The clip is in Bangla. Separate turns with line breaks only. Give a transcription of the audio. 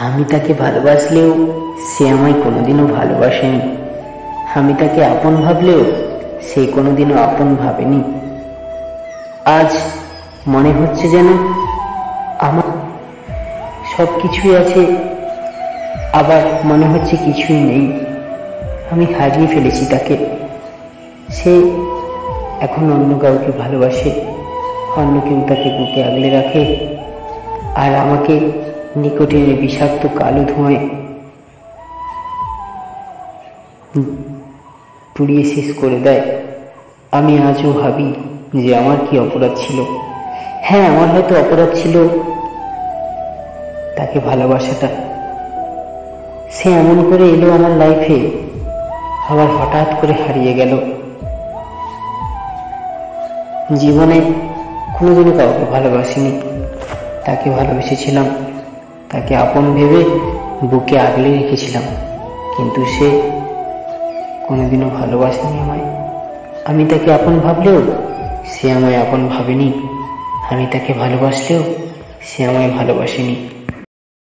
আমি তাকে ভালোবাসলেও সে আমায় কোনোদিনও ভালোবাসেনি। আমি তাকে আপন ভাবলেও সে কোনোদিনও আপন ভাবেনি। আজ মনে হচ্ছে যেন আমার সব কিছুই আছে, আবার মনে হচ্ছে কিছুই নেই। আমি হারিয়ে ফেলেছি তাকে। সে এখন অন্য কাউকে ভালোবাসে, অন্য কেউ তাকে বুকে আগলে রাখে, আর আমাকে নিকটের বিষাক্ত কালো ধোঁয়ায় পুড়িয়ে শেষ করে দেয়। আমি আজও ভাবি যে আমার কি অপরাধ ছিল। হ্যাঁ, আমার হয়তো অপরাধ ছিল তাকে ভালোবাসাটা। সে এমন করে এলো আমার লাইফে, আবার হঠাৎ করে হারিয়ে গেল। জীবনে কোনোদিনও কাউকে ভালোবাসিনি, তাকে ভালোবেসেছিলাম, তাকে আপন ভেবে বুকে আগলে রেখেছিলাম, কিন্তু সে কোনোদিনও ভালোবাসেনি আমায়। আমি তাকে আপন ভাবলেও সে আমায় আপন ভাবেনি, আমি তাকে ভালোবাসলেও সে আমায় ভালোবাসেনি।